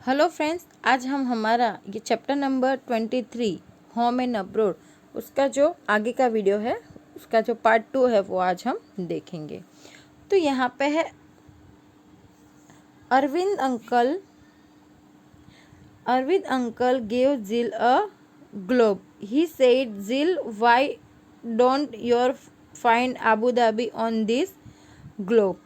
Hello friends, आज हम हमारा ये chapter number 23 home and abroad उसका जो आगे का वीडियो है उसका जो पार्ट 2 है वो आज हम देखेंगे। तो यहाँ पे है अरविंद अंकल गेव जिल अ ग्लोब। ही सेड, जिल, why don't your find Abu Dhabi on this globe.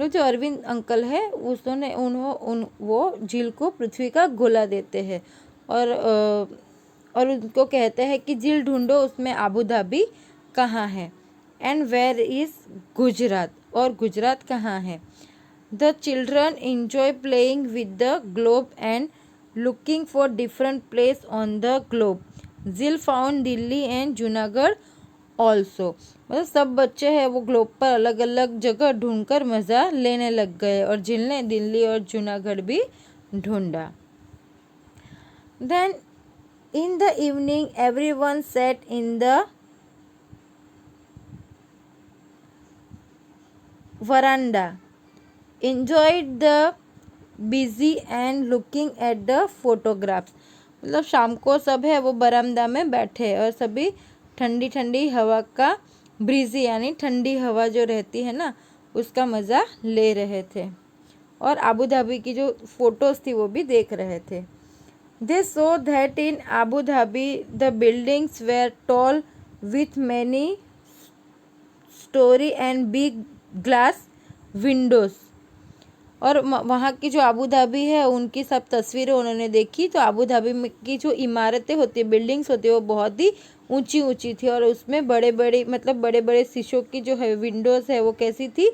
जो अरविंद अंकल है वो झील को पृथ्वी का गोला देते हैं और उनको कहते हैं कि झील ढूंढो, उसमें अबू धाबी कहाँ है। एंड वेयर इज गुजरात, और गुजरात कहाँ है। The children enjoy playing with the globe and looking for different place on the globe. झील found Delhi and Junagadh also. मतलब सब बच्चे हैं वो ग्लोब पर अलग अलग जगह ढूंढकर मज़ा लेने लग गए और झील ने दिल्ली और जूनागढ़ भी ढूंढा। Then in the evening everyone sat in the veranda, enjoyed the busy and looking at the photographs। मतलब शाम को सब है वो बरामदा में बैठे और सभी ठंडी ठंडी हवा का ब्रीजी यानी ठंडी हवा जो रहती है ना उसका मज़ा ले रहे थे और अबू धाबी की जो फोटोज़ थी वो भी देख रहे थे। They so that in Abu Dhabi the buildings were tall with many story and big glass windows. और वहाँ की जो अबू धाबी है उनकी सब तस्वीरें उन्होंने देखी तो अबू धाबी में की जो इमारतें होती है, बिल्डिंग्स होती है, वो बहुत ही ऊंची ऊंची थी और उसमें बड़े बड़े शीशों की जो है विंडोज़ है वो कैसी थी,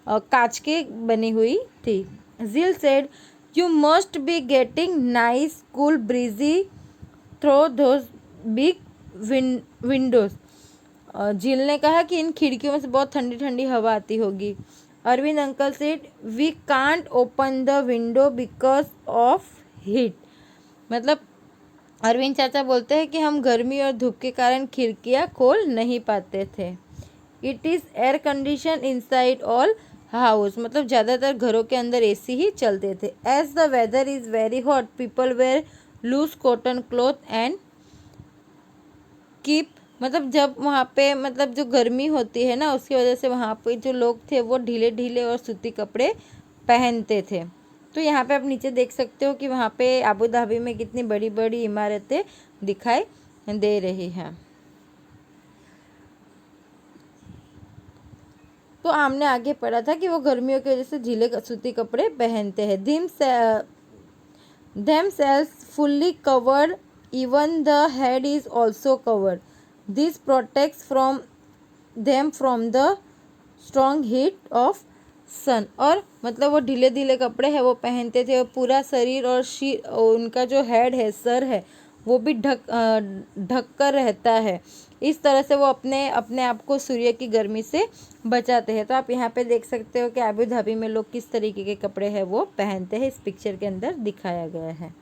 कांच के बनी हुई थी। Jill said, you must be getting nice cool breezy through those big windows. Jill ने कहा कि इन खिड़कियों में से बहुत ठंडी ठंडी हवा आती होगी। Arvind uncle said, we can't open the window because of heat. मतलब अरविंद चाचा बोलते हैं कि हम गर्मी और धूप के कारण खिड़कियाँ खोल नहीं पाते थे। It is air condition inside all house. मतलब ज़्यादातर घरों के अंदर एसी ही चलते थे। As the weather is very hot people wear loose cotton cloth and keep. मतलब जब वहाँ पे मतलब जो गर्मी होती है ना उसकी वजह से वहाँ पे जो लोग थे वो ढीले ढीले और सूती कपड़े पहनते थे। तो यहाँ पे आप नीचे देख सकते हो कि वहाँ पे अबू धाबी में कितनी बड़ी बड़ी इमारतें दिखाई दे रही हैं। तो हमने आगे पढ़ा था कि वो गर्मियों की वजह से ढीले सूती कपड़े पहनते हैं। themselves fully covered, even the head is also covered. This protects from them from the strong heat of sun। और मतलब वो ढीले ढीले कपड़े हैं वो पहनते थे और पूरा शरीर और उनका जो हेड है, सर है, वो भी ढक कर रहता है। इस तरह से वो अपने आप को सूर्य की गर्मी से बचाते हैं। तो आप यहाँ पे देख सकते हो कि अबू धाबी में लोग किस तरीके के कपड़े हैं वो पहनते हैं, इस पिक्चर के अंदर दिखाया गया है।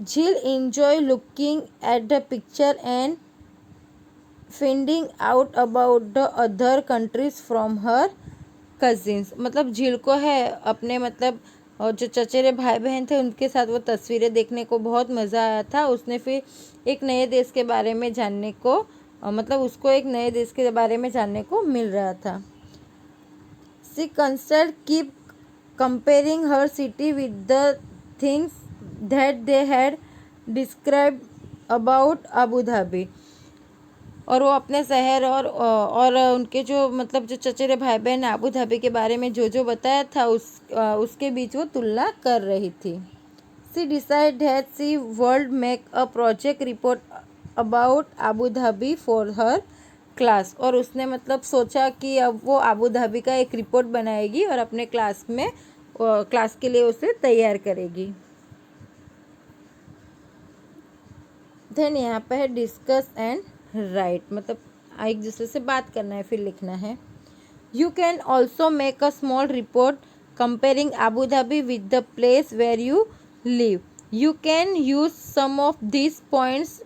Jill enjoy looking at the picture and finding out about the other countries from her cousins। मतलब झील को है अपने और जो चचेरे भाई बहन थे उनके साथ वो तस्वीरें देखने को बहुत मज़ा आया था। उसने फिर एक नए देश के बारे में जानने को उसको एक नए देश के बारे में जानने को मिल रहा था। She concert keep comparing her city with the things that they had described about Abu Dhabi. और वो अपने शहर और उनके जो जो चचेरे भाई बहन ने अबू धाबी के बारे में जो बताया था उसके बीच वो तुलना कर रही थी। She decide that she world make a project report about Abu Dhabi for her class. और उसने सोचा कि अब वो अबू धाबी का एक रिपोर्ट बनाएगी और अपने क्लास के लिए उसे तैयार करेगी। देन यहाँ पे है डिस्कस एंड राइट, एक दूसरे से बात करना है फिर लिखना है। You can also make a small report comparing Abu Dhabi with the place where you live. You can use some of this points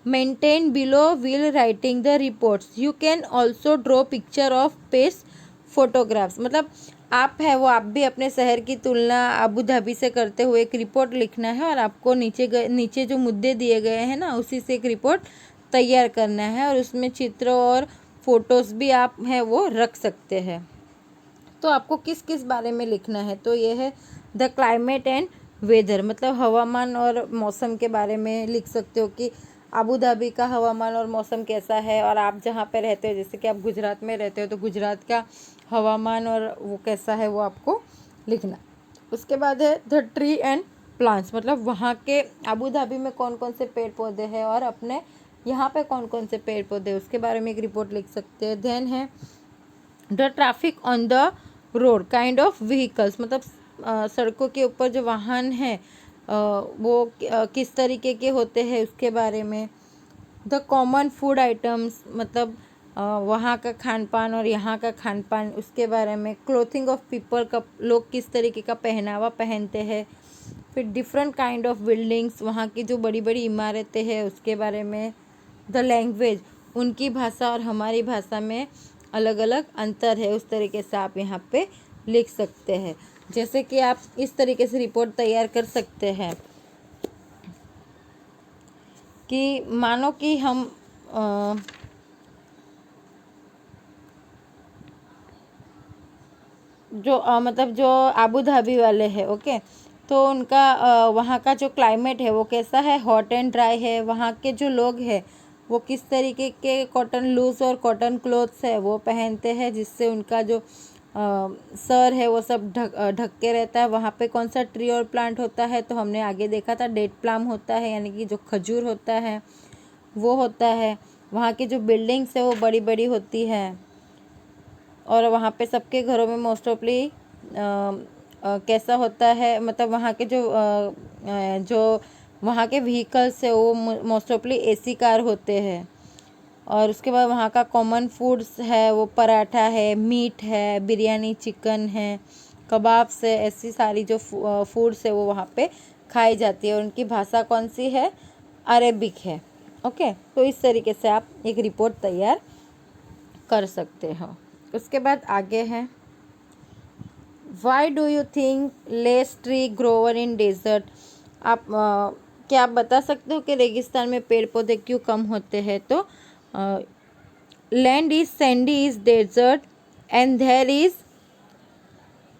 mentioned below while writing the reports. You can also draw picture of place photographs. मतलब आप है वो आप भी अपने शहर की तुलना अबू धाबी से करते हुए एक रिपोर्ट लिखना है और आपको नीचे जो मुद्दे दिए गए हैं ना उसी से एक रिपोर्ट तैयार करना है और उसमें चित्र और फोटोज़ भी आप है वो रख सकते हैं। तो आपको किस किस बारे में लिखना है, तो ये है द क्लाइमेट एंड वेदर, मतलब हवामान और मौसम के बारे में लिख सकते हो कि अबू धाबी का हवामान और मौसम कैसा है, और आप जहाँ पे रहते हो जैसे कि आप गुजरात में रहते हो तो गुजरात का हवामान और वो कैसा है वो आपको लिखना। उसके बाद है द ट्री एंड प्लांट्स, मतलब वहाँ के अबू धाबी में कौन कौन से पेड़ पौधे हैं और अपने यहाँ पे कौन कौन से पेड़ पौधे उसके बारे में एक रिपोर्ट लिख सकते हैं। देन है the traffic on the road kind of vehicles, मतलब सड़कों के ऊपर जो वाहन हैं वो किस तरीके के होते हैं उसके बारे में। द कॉमन फूड आइटम्स, मतलब वहाँ का खान पान और यहाँ का खान पान उसके बारे में। क्लोथिंग ऑफ पीपल, का लोग किस तरीके का पहनावा पहनते हैं। फिर डिफरेंट काइंड ऑफ बिल्डिंग्स, वहाँ की जो बड़ी बड़ी इमारतें हैं उसके बारे में। द लैंग्वेज, उनकी भाषा और हमारी भाषा में अलग अलग अंतर है, उस तरीके से आप यहाँ पे लिख सकते हैं। जैसे कि आप इस तरीके से रिपोर्ट तैयार कर सकते हैं कि मानो कि हम मतलब जो अबू धाबी वाले हैं, ओके, तो उनका वहाँ का जो क्लाइमेट है वो कैसा है, हॉट एंड ड्राई है। वहाँ के जो लोग हैं वो किस तरीके के कॉटन लूज और कॉटन क्लोथ्स है वो पहनते हैं, जिससे उनका जो सर है वो सब ढक के रहता है। वहाँ पे कौन सा ट्री और प्लांट होता है, तो हमने आगे देखा था डेट प्लाम होता है, यानी कि जो खजूर होता है वो होता है। वहाँ की जो बिल्डिंग्स है वो बड़ी बड़ी होती है और वहाँ पे सबके घरों में मोस्ट ऑफली कैसा होता है, मतलब वहाँ के जो वहाँ के व्हीकल्स है वो मोस्ट ऑफली एसी कार होते हैं। और उसके बाद वहाँ का कॉमन फूड्स है वो पराठा है, मीट है, बिरयानी चिकन है, कबाब्स है, ऐसी सारी जो फूड्स है वो वहाँ पे खाई जाती है। और उनकी भाषा कौन सी है, अरेबिक है। ओके, तो इस तरीके से आप एक रिपोर्ट तैयार कर सकते हो। उसके बाद आगे है why do you think less tree grower in desert. आप क्या आप बता सकते हो कि रेगिस्तान में पेड़ पौधे क्यों कम होते हैं। तो land is sandy is desert and there is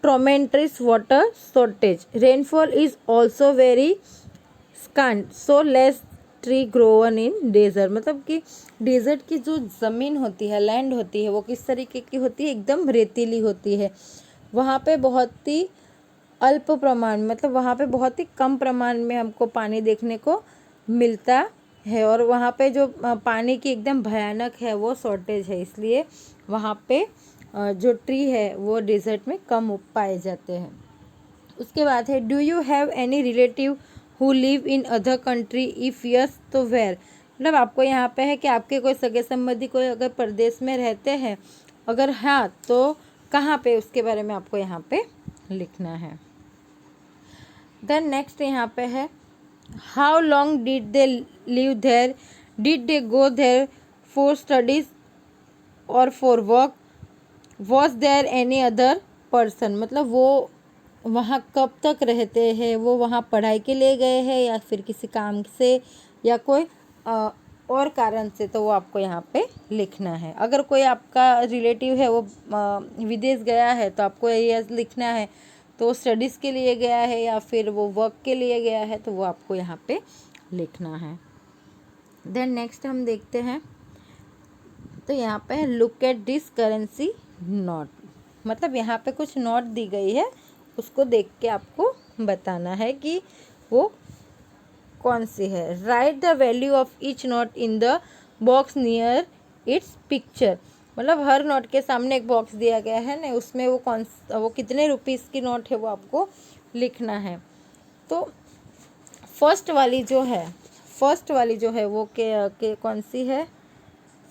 tremendous water shortage, rainfall is also very scant, so less tree grown in desert. मतलब कि डेजर्ट की जो ज़मीन होती है, लैंड होती है, वो किस तरीके की होती है, एकदम रेतीली होती है। वहाँ पे बहुत ही अल्प प्रमाण, मतलब वहाँ पे बहुत ही कम प्रमाण में हमको पानी देखने को मिलता है और वहाँ पे जो पानी की एकदम भयानक है वो शॉर्टेज है, इसलिए वहाँ पे जो ट्री है वो डेजर्ट में कम पाए जाते हैं। उसके बाद है do you have any relative who live in other country, if yes तो वेयर। मतलब आपको यहाँ पे है कि आपके कोई सगे संबंधी कोई अगर प्रदेश में रहते हैं, अगर हाँ तो कहाँ पे, उसके बारे में आपको यहाँ पे लिखना है। देन नेक्स्ट यहाँ पे है how long did they live there, did they go there for studies और for work, was there any other person. मतलब वो वहाँ कब तक रहते हैं, वो वहाँ पढ़ाई के लिए गए हैं या फिर किसी काम से या कोई और कारण से, तो वो आपको यहाँ पे लिखना है। अगर कोई आपका रिलेटिव है वो विदेश गया है तो आपको ये लिखना है, तो वो स्टडीज़ के लिए गया है या फिर वो वर्क के लिए गया है, तो वो आपको यहाँ पे लिखना है। देन नेक्स्ट हम देखते हैं, तो यहाँ पे look at this currency note, मतलब यहाँ पे कुछ नोट दी गई है, उसको देख के आपको बताना है कि वो कौन सी है। Right the value of each note in the box near it's picture, मतलब हर नोट के सामने एक बॉक्स दिया गया है ना, उसमें वो कितने रुपीस की नोट है वो आपको लिखना है। तो फर्स्ट वाली जो है वो के कौन सी है,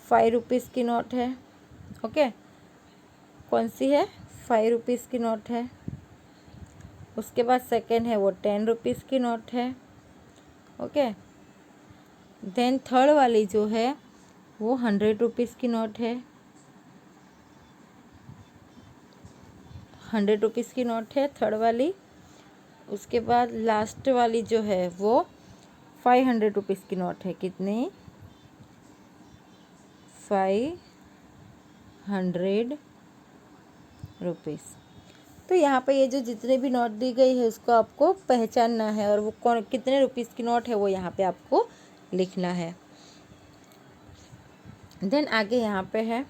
5 रुपीज़ की नोट है। ओके, कौन सी है, 5 रुपीज़ की नोट है। उसके बाद सेकेंड है वो 10 रुपीज़ की नोट है। ओके, देन थर्ड वाली जो है वो 100 रुपीज़ की नोट है। 100 रुपीज़ की नोट है, थर्ड वाली। उसके बाद लास्ट वाली जो है वो 500 रुपीज़ की नोट है। कितनी? 500 रुपीज़। तो यहाँ पे ये जो जितने भी नोट दी गई है उसको आपको पहचानना है और वो कौन कितने रुपीज़ की नोट है वो यहाँ पे आपको लिखना है। देन आगे यहाँ पे है,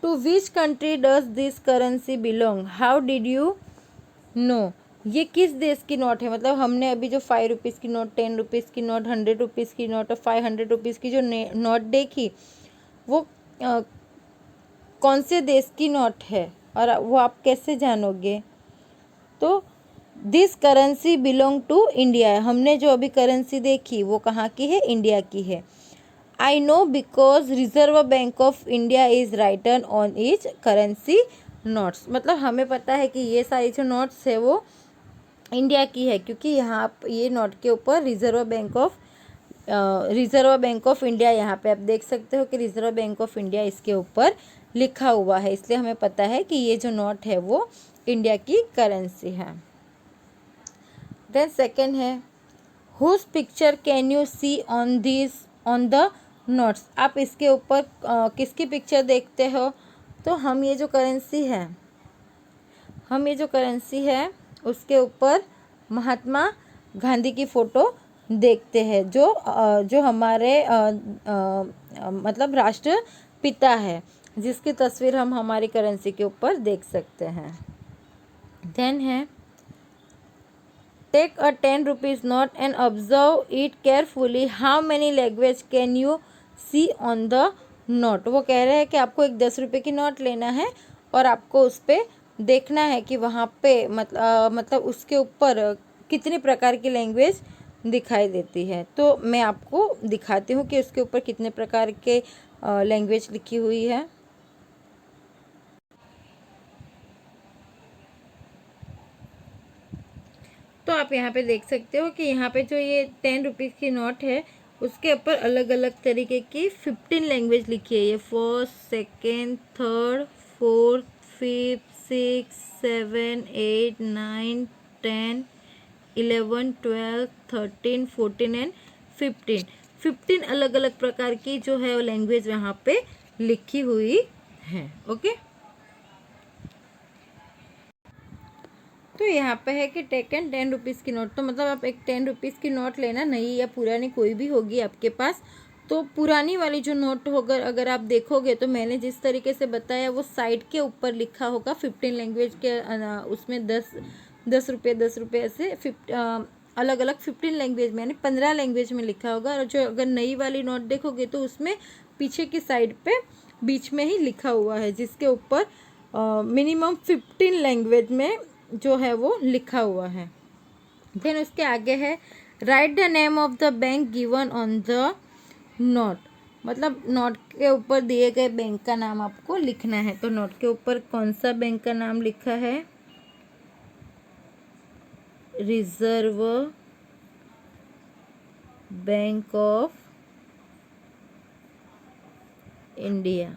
to which country does this currency belong, how did you know. ये किस देश की नोट है? मतलब हमने अभी जो 5 रुपीज़ की नोट, 10 रुपीज़ की नोट, 100 रुपीज़ की नोट और 500 रुपीज़ की जो नोट देखी वो कौन से देश की नोट है और वो आप कैसे जानोगे? तो this currency belong to India. हमने जो अभी करेंसी देखी वो कहाँ की है? इंडिया की है। I know because reserve bank of India is written on etch currency notes. मतलब हमें पता है कि ये सारी जो नोट्स है वो इंडिया की है क्योंकि यहाँ ये नोट के ऊपर रिजर्व बैंक ऑफ इंडिया, यहाँ पे आप देख सकते हो कि रिजर्व बैंक ऑफ इंडिया इसके ऊपर लिखा हुआ है, इसलिए हमें पता है कि ये जो नोट है वो इंडिया की करेंसी है। देन सेकेंड है, whose picture can you see on the notes. आप इसके ऊपर किसकी पिक्चर देखते हो? तो हम ये जो करेंसी है उसके ऊपर महात्मा गांधी की फ़ोटो देखते हैं जो हमारे मतलब राष्ट्रपिता है, जिसकी तस्वीर हम हमारी करेंसी के ऊपर देख सकते हैं। देन है, take a 10 rupees note and observe it carefully, how many language can you see on the note. वो कह रहे हैं कि आपको एक 10 रुपये की नोट लेना है और आपको उस पर देखना है कि वहाँ पे मतलब उसके ऊपर कितनी प्रकार की लैंग्वेज दिखाई देती है। तो मैं आपको दिखाती हूँ कि उसके ऊपर कितने प्रकार के लैंग्वेज लिखी हुई है। तो आप यहाँ पे देख सकते हो कि यहाँ पे जो ये 10 रुपीज़ की नोट है उसके ऊपर अलग अलग तरीके की 15 लैंग्वेज लिखी है। ये first, second, third, fourth, fifth, 6, 7, 8, 9, 10, 11, 12, 13, 14 and 15 अलग अलग प्रकार की जो है लैंग्वेज यहाँ पे लिखी हुई है। ओके, तो यहाँ पे है कि टेकन 10 रुपीज़ की नोट। तो मतलब आप एक 10 रुपीज़ की नोट लेना, नई या पुरानी कोई भी होगी आपके पास। तो पुरानी वाली जो नोट होगा अगर आप देखोगे तो मैंने जिस तरीके से बताया वो साइड के ऊपर लिखा होगा 15 लैंग्वेज के, उसमें 10 रुपये ऐसे अलग अलग 15 लैंग्वेज में यानी 15 लैंग्वेज में लिखा होगा। और जो अगर नई वाली नोट देखोगे तो उसमें पीछे की साइड पे बीच में ही लिखा हुआ है जिसके ऊपर मिनिमम 15 लैंग्वेज में जो है वो लिखा हुआ है। देन उसके आगे है, right the name of the bank given on the note. मतलब नोट के ऊपर दिए गए बैंक का नाम आपको लिखना है। तो नोट के ऊपर कौन सा बैंक का नाम लिखा है? Reserve bank of India.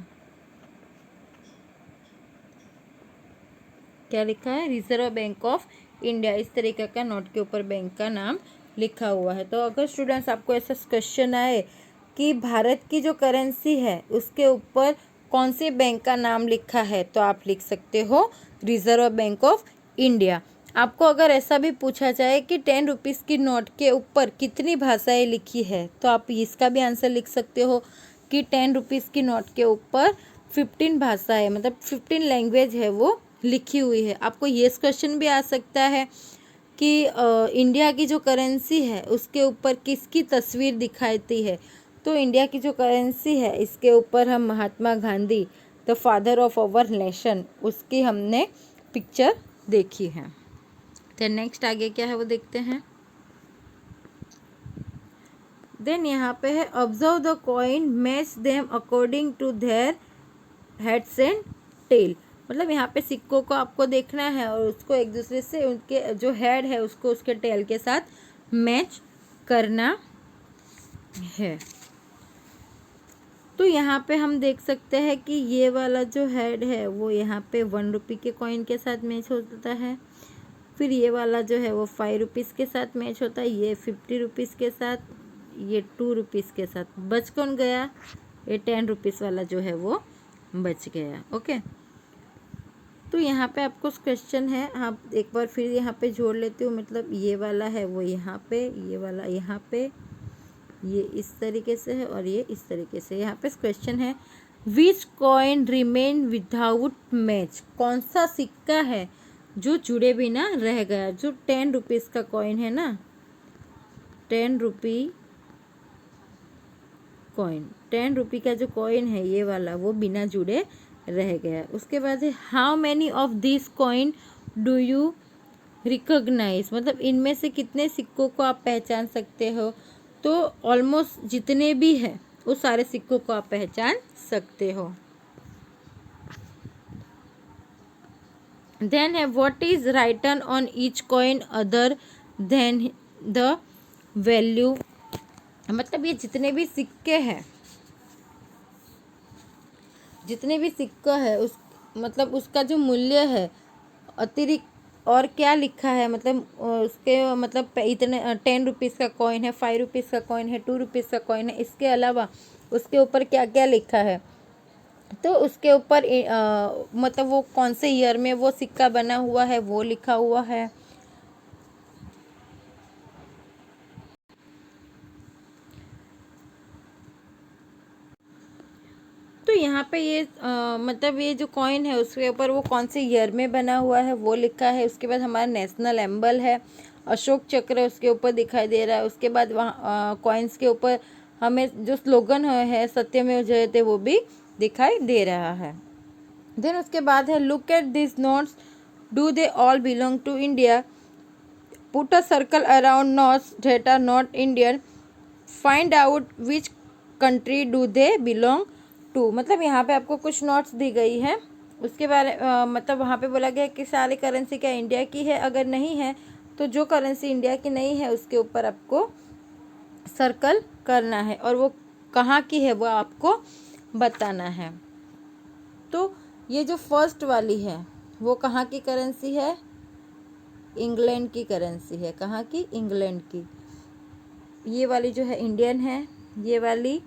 क्या लिखा है? Reserve bank of India. इस तरीके का नोट के ऊपर बैंक का नाम लिखा हुआ है। तो अगर स्टूडेंट्स आपको ऐसा क्वेश्चन आए कि भारत की जो करेंसी है उसके ऊपर कौन से बैंक का नाम लिखा है तो आप लिख सकते हो रिजर्व बैंक ऑफ इंडिया। आपको अगर ऐसा भी पूछा जाए कि 10 रुपीज़ की नोट के ऊपर कितनी भाषाएं लिखी है तो आप इसका भी आंसर लिख सकते हो कि 10 रुपीज़ की नोट के ऊपर 15 भाषाएं मतलब 15 लैंग्वेज है वो लिखी हुई है। आपको ये क्वेश्चन भी आ सकता है कि इंडिया की जो करेंसी है उसके ऊपर किसकी तस्वीर दिखाती है। तो इंडिया की जो करेंसी है इसके ऊपर हम Mahatma Gandhi, the father of our nation, उसकी हमने पिक्चर देखी है। तो नेक्स्ट आगे क्या है वो देखते हैं। देन यहाँ पे है, observe the coin, match them according to their heads and tail. मतलब यहाँ पे सिक्कों को आपको देखना है और उसको एक दूसरे से उनके जो हेड है उसको उसके टेल के साथ मैच करना है। तो यहाँ पे हम देख सकते हैं कि ये वाला जो हेड है वो यहाँ पे 1 रुपये के कॉइन के साथ मैच होता है। फिर ये वाला जो है वो 5 रुपीज़ के साथ मैच होता है, ये 50 रुपीज़ के साथ, ये 2 रुपीज़ के साथ। बच कौन गया? ये 10 रुपीज़ वाला जो है वो बच गया। ओके, तो यहाँ पे आपको क्वेश्चन है, आप एक बार फिर यहाँ पे जोड़ लेती हूँ। मतलब ये वाला है वो यहाँ पे, ये वाला यहाँ पे, ये इस तरीके से है और ये इस तरीके से। यहाँ पे क्वेश्चन है विच कॉइन रिमेन विदाउट मैच। कौन सा सिक्का है जो जुड़े बिना रह गया? जो 10 रुपीज़ का कॉइन है ना, 10 रुपी कॉइन, 10 रुपी का जो कॉइन है ये वाला, वो बिना जुड़े रह गया। उसके बाद है how many of this coin do you recognise. मतलब इनमें से कितने सिक्कों को आप पहचान सकते हो? तो ऑलमोस्ट जितने भी हैं उस सारे सिक्कों को आप पहचान सकते हो। देन है what is written on each coin other than the value. मतलब ये जितने भी सिक्के हैं, जितने भी सिक्का है उस मतलब उसका जो मूल्य है अतिरिक्त और क्या लिखा है। मतलब उसके मतलब इतने 10 रुपीज़ का कॉइन है, 5 रुपीज़ का कॉइन है, 2 रुपीज़ का कॉइन है, इसके अलावा उसके ऊपर क्या क्या लिखा है। तो उसके ऊपर मतलब वो कौन से ईयर में वो सिक्का बना हुआ है वो लिखा हुआ है। तो यहाँ पे ये मतलब ये जो कॉइन है उसके ऊपर वो कौन से ईयर में बना हुआ है वो लिखा है। उसके बाद हमारा नेशनल एम्बल है, अशोक चक्र उसके ऊपर दिखाई दे रहा है। उसके बाद वहाँ कॉइन्स के ऊपर हमें जो स्लोगन है सत्यमेव जयते वो भी दिखाई दे रहा है। देन उसके बाद है look at this notes, do they all belong to India, put a circle around notes that are not Indian, find out which country do they belong to. मतलब यहाँ पे आपको कुछ नोट्स दी गई है, उसके बारे मतलब वहाँ पे बोला गया कि सारी करेंसी क्या इंडिया की है, अगर नहीं है तो जो करेंसी इंडिया की नहीं है उसके ऊपर आपको सर्कल करना है और वो कहाँ की है वो आपको बताना है। तो ये जो फर्स्ट वाली है वो कहाँ की करेंसी है? इंग्लैंड की करेंसी है। कहाँ की? इंग्लैंड की। ये वाली जो है इंडियन है, ये वाली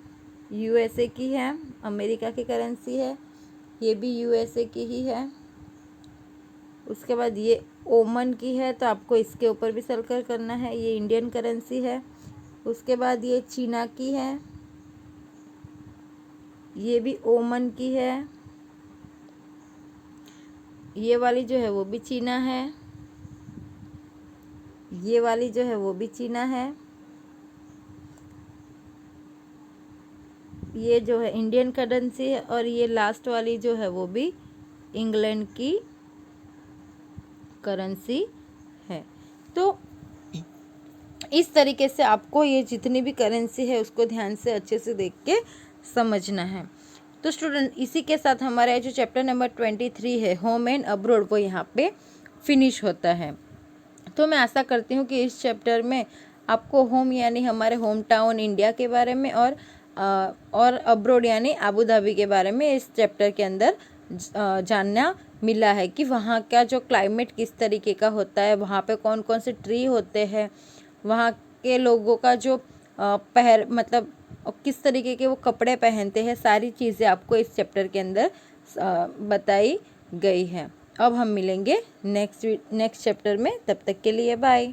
यूएसए की है, अमेरिका की करेंसी है, ये भी यूएसए की ही है। उसके बाद ये ओमन की है तो आपको इसके ऊपर भी सर्कल करना है, ये इंडियन करेंसी है। उसके बाद ये चीना की है, ये भी ओमन की है, ये वाली जो है वो भी चीना है, ये वाली जो है वो भी चीना है, ये जो है इंडियन करेंसी है और ये लास्ट वाली जो है वो भी इंग्लैंड की करेंसी है। तो इस तरीके से आपको ये जितनी भी करेंसी है उसको ध्यान से अच्छे से देख के समझना है। तो स्टूडेंट इसी के साथ हमारा जो चैप्टर नंबर 23 है होम एंड अब्रॉड वो यहाँ पे फिनिश होता है। तो मैं आशा करती हूँ कि इस चैप्टर में आपको होम यानी हमारे होम टाउन इंडिया के बारे में और अब्रॉड यानी अबू धाबी के बारे में इस चैप्टर के अंदर जानना मिला है कि वहाँ का जो क्लाइमेट किस तरीके का होता है, वहाँ पे कौन कौन से ट्री होते हैं, वहाँ के लोगों का जो मतलब किस तरीके के वो कपड़े पहनते हैं, सारी चीज़ें आपको इस चैप्टर के अंदर बताई गई है। अब हम मिलेंगे नेक्स्ट चैप्टर में, तब तक के लिए बाय।